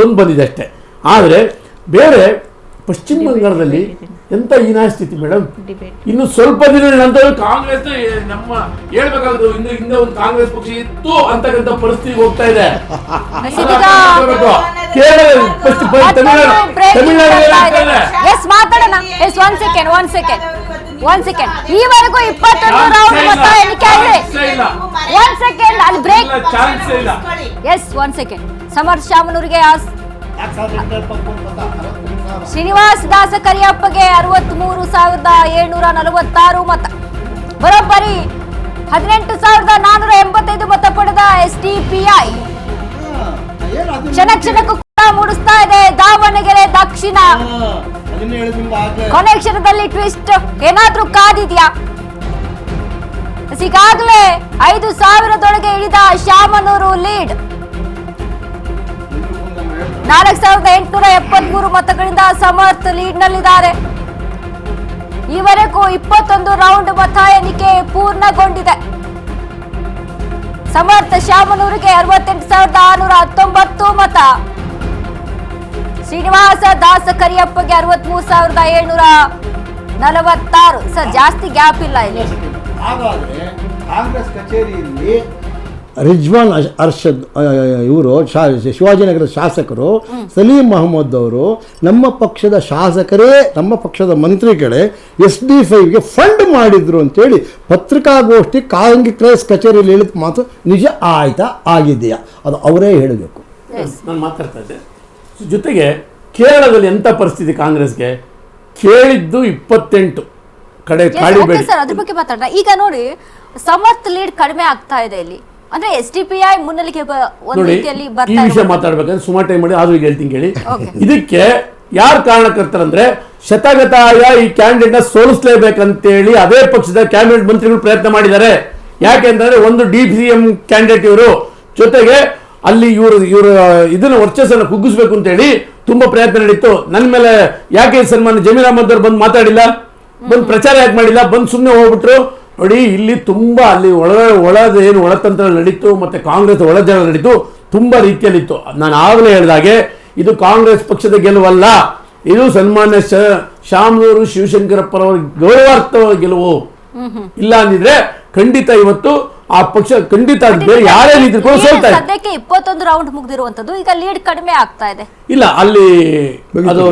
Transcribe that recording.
ಒಂದು ಬಂದಿದೆ ಅಷ್ಟೇ. ಆದರೆ ಬೇರೆ ಪಶ್ಚಿಮ ಬಂಗಾಳದಲ್ಲಿ ಎಂತ ಹೀನಾಯ ಸ್ಥಿತಿ ಮೇಡಮ್. ಇನ್ನು ಸ್ವಲ್ಪ ದಿನಗಳ ನಂತರ ಕಾಂಗ್ರೆಸ್ ನಮ್ಮ ಹೇಳ್ಬೇಕಾದ್ರು ಹಿಂದೆ ಒಂದು ಕಾಂಗ್ರೆಸ್ ಪಕ್ಷ ಇತ್ತು ಅಂತಕ್ಕಂಥ ಪರಿಸ್ಥಿತಿಗೆ ಹೋಗ್ತಾ ಇದೆ. ಈವರೆಗೂ 21 ರೌಂಡ್ ಮತ ಎಣಿಕೆ ಆಗಿದೆ. ಸಮರ್ಥ ಶಾಮನೂರಿಗೆ ಶ್ರೀನಿವಾಸ ದಾಸ ಕರಿಯಪ್ಪಗೆ 63,746 ಮತ, ಬರೋಬ್ಬರಿ 18,485 ಮತ ಪಡೆದ ಎಸ್ಡಿಪಿಐ ಕ್ಷಣಕ್ಕೂ ಕೂಡ ಮೂಡಿಸ್ತಾ ಇದೆ ದಾವಣಗೆರೆ ದಕ್ಷಿಣ. ಕೊನೆ ಕ್ಷಣದಲ್ಲಿ ಟ್ವಿಸ್ಟ್ ಏನಾದ್ರೂ ಕಾದಿದ್ಯಾ? ಈಗಾಗಲೇ 5,000ದೊಳಗೆ ಇಳಿದ ಶಾಮನೂರು ಲೀಡ್ 4,873 ಮತಗಳಿಂದ ಸಮರ್ಥ ಲೀಡ್ ನಲ್ಲಿದ್ದಾರೆ. ಈವರೆಗೂ 21 ರೌಂಡ್ ಮತ ಎಣಿಕೆ ಪೂರ್ಣಗೊಂಡಿದೆ. ಸಮರ್ಥ ಶಾಮನೂರಿಗೆ 68,619 ಮತ, ಶ್ರೀನಿವಾಸ ದಾಸ ಕರಿಯಪ್ಪಗೆ 63,746. ಸರ್ ಜಾಸ್ತಿ ಗ್ಯಾಪ್ ಇಲ್ಲ ಇಲ್ಲಿ. ಕಾಂಗ್ರೆಸ್ ಕಚೇರಿಯಲ್ಲಿ ರಿಜ್ವಾನ್ ಅರ್ಷದ್ ಇವರು ಶಿವಾಜಿನಗರದ ಶಾಸಕರು ಸಲೀಂ ಅಹಮದ್ ಅವರು ನಮ್ಮ ಪಕ್ಷದ ಶಾಸಕರೇ, ನಮ್ಮ ಪಕ್ಷದ ಮಂತ್ರಿಗಳೇ SD5ಗೆ ಫಂಡ್ ಮಾಡಿದ್ರು ಅಂತೇಳಿ ಪತ್ರಿಕಾಗೋಷ್ಠಿ ಕಾಂಗ್ರೆಸ್ ಕಚೇರಿಯಲ್ಲಿ ಹೇಳಿದ ಮಾತು ನಿಜ ಆಯ್ತಾ, ಆಗಿದೆಯಾ? ಅದು ಅವರೇ ಹೇಳಬೇಕು. ನಾನು ಮಾತಾಡ್ತಾ ಇದ್ದೆ. ಜೊತೆಗೆ ಕೇರಳದಲ್ಲಿ ಎಂಥ ಪರಿಸ್ಥಿತಿ ಕಾಂಗ್ರೆಸ್ಗೆ, ಕೇಳಿದ್ದು 28 ಕಡೆ ಕಾಡಿಬೇಡಿ. ಸರ್ ಅದ್ರ ಬಗ್ಗೆ ಮಾತಾಡೋಣ. ಈಗ ನೋಡಿ ಸಮರ್ಥ ಲೀಡ್ ಕಡಿಮೆ ಆಗ್ತಾ ಇದೆ ಇಲ್ಲಿ, ಅಂದ್ರೆ SDPI ಮುನ್ನೆಲೆಗೆ ಒಂದು ರೀತಿಯಲ್ಲಿ ಈ ವಿಷಯ ಮಾತಾಡ್ಬೇಕಂದ್ರೆ ಸುಮಾರು ಟೈಮ್ ಮಾಡಿ ಆದ್ರೂ ಹೇಳ್ತೀನಿ ಕೇಳಿ. ಇದಕ್ಕೆ ಯಾರು ಕಾರಣಕರ್ತರಂದ್ರೆ ಶತಗತಾಯ ಈ ಕ್ಯಾಂಡಿಡೇಟ್ ನ ಸೋಲಿಸಲೇಬೇಕಂತೇಳಿ ಅದೇ ಪಕ್ಷದ ಕ್ಯಾಬಿನೆಟ್ ಮಂತ್ರಿಗಳು ಪ್ರಯತ್ನ ಮಾಡಿದ್ದಾರೆ. ಯಾಕೆಂದ್ರೆ ಒಂದು DCM ಕ್ಯಾಂಡಿಡೇಟ್ ಇವರು, ಜೊತೆಗೆ ಅಲ್ಲಿ ಇವರು ಇದನ್ನ ವರ್ಚಸ್ಸನ್ನು ಕುಗ್ಗಿಸ್ಬೇಕು ಅಂತೇಳಿ ತುಂಬಾ ಪ್ರಯತ್ನ ನಡೀತು. ನನ್ನ ಮೇಲೆ ಯಾಕೆ ಸನ್ಮಾನ ಜಮೀರ್ ಅಹಮದ್ ಅವರು ಬಂದು ಮಾತಾಡಿಲ್ಲ, ಬಂದು ಪ್ರಚಾರ ಯಾಕೆ ಮಾಡಿಲ್ಲ, ಬಂದು ಸುಮ್ಮನೆ ಹೋಗ್ಬಿಟ್ರು. ನೋಡಿ ಇಲ್ಲಿ ತುಂಬಾ ಅಲ್ಲಿ ಒಳದೇನು ಒಳತಂತ್ರ ನಡೀತು, ಮತ್ತೆ ಕಾಂಗ್ರೆಸ್ ಒಳಜಲ ನಡೀತು, ತುಂಬಾ ರೀತಿಯಲ್ಲಿತ್ತು. ನಾನು ಆಗಲೇ ಹೇಳಿದಾಗೆ ಇದು ಕಾಂಗ್ರೆಸ್ ಪಕ್ಷದ ಗೆಲುವಲ್ಲ, ಇದು ಸನ್ಮಾನ್ಯ ಶಾಮನೂರು ಶಿವಶಂಕರಪ್ಪರವರ ಗೌರವಾರ್ಥವಾದ ಗೆಲುವು. ಇಲ್ಲ ಅಂದಿದ್ರೆ ಖಂಡಿತ ಇವತ್ತು ಆ ಪಕ್ಷ ಖಂಡಿತ ಯಾರೇ ರೀತಿ ಕೂಡ ಸೋಲ್ತಾ ಇದೆ. ಸದ್ಯಕ್ಕೆ 21 ರೌಂಡ್ ಮುಗಿದಿರುವಂತದ್ದು, ಈಗ ಲೀಡ್ ಕಡಿಮೆ ಆಗ್ತಾ ಇದೆ. ಇಲ್ಲ ಅಲ್ಲಿ ಅದು